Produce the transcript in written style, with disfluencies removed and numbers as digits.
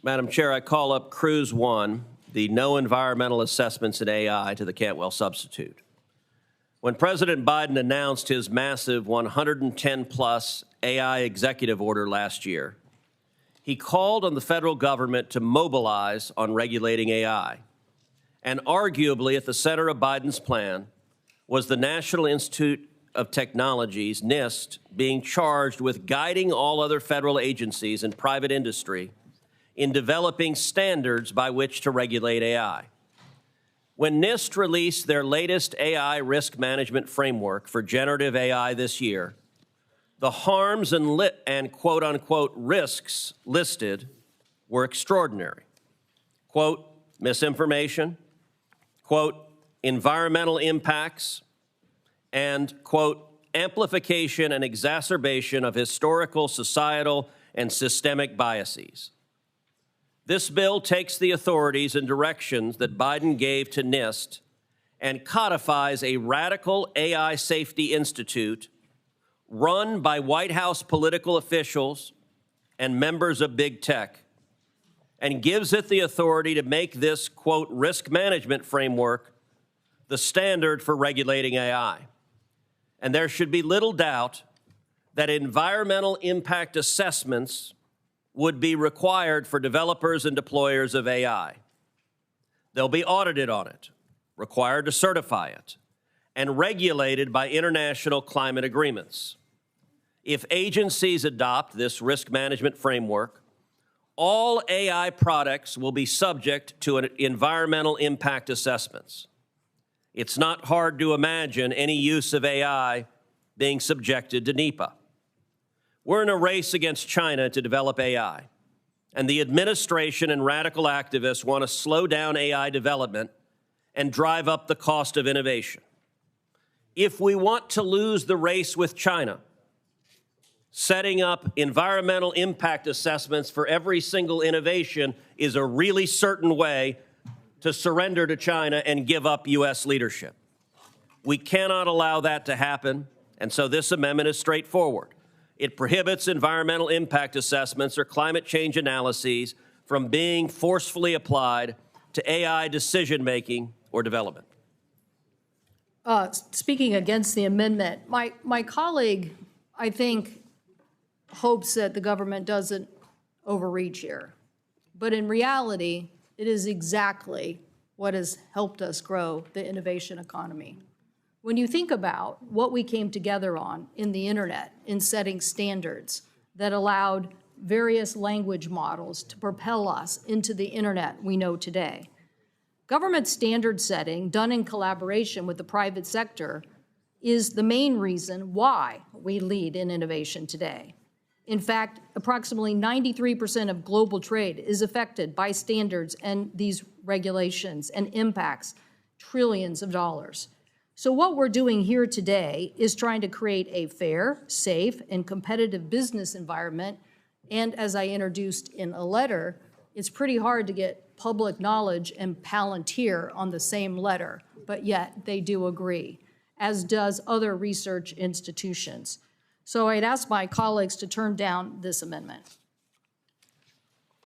Madam Chair, I call up Cruz 1, the no environmental assessments in AI, to the Cantwell substitute. When President Biden announced his massive 110-plus AI executive order last year, he called on the federal government to mobilize on regulating AI. And arguably at the center of Biden's plan was the National Institute of Technology's, NIST, being charged with guiding all other federal agencies and private industry in developing standards by which to regulate AI. When NIST released their latest AI risk management framework for generative AI this year, the harms and quote-unquote risks listed were extraordinary. Quote, misinformation, quote, environmental impacts, and, quote, amplification and exacerbation of historical, societal, and systemic biases. This bill takes the authorities and directions that Biden gave to NIST and codifies a radical AI safety institute run by White House political officials and members of big tech, and gives it the authority to make this, quote, risk management framework the standard for regulating AI. And there should be little doubt that environmental impact assessments would be required for developers and deployers of AI. They'll be audited on it, required to certify it, and regulated by international climate agreements. If agencies adopt this risk management framework, all AI products will be subject to environmental impact assessments. It's not hard to imagine any use of AI being subjected to NEPA. We're in a race against China to develop AI, and the administration and radical activists want to slow down AI development and drive up the cost of innovation. If we want to lose the race with China, setting up environmental impact assessments for every single innovation is a really certain way to surrender to China and give up U.S. leadership. We cannot allow that to happen, and so this amendment is straightforward. It prohibits environmental impact assessments or climate change analyses from being forcefully applied to AI decision-making or development. Speaking against the amendment, my colleague, I think, hopes that the government doesn't overreach here. But in reality, it is exactly what has helped us grow the innovation economy. When you think about what we came together on in the internet in setting standards that allowed various language models to propel us into the internet we know today, government standard setting done in collaboration with the private sector is the main reason why we lead in innovation today. In fact, approximately 93% of global trade is affected by standards and these regulations and impacts trillions of dollars. So what we're doing here today is trying to create a fair, safe, and competitive business environment. And as I introduced in a letter, it's pretty hard to get public knowledge and Palantir on the same letter, but yet they do agree, as does other research institutions. So I'd ask my colleagues to turn down this amendment.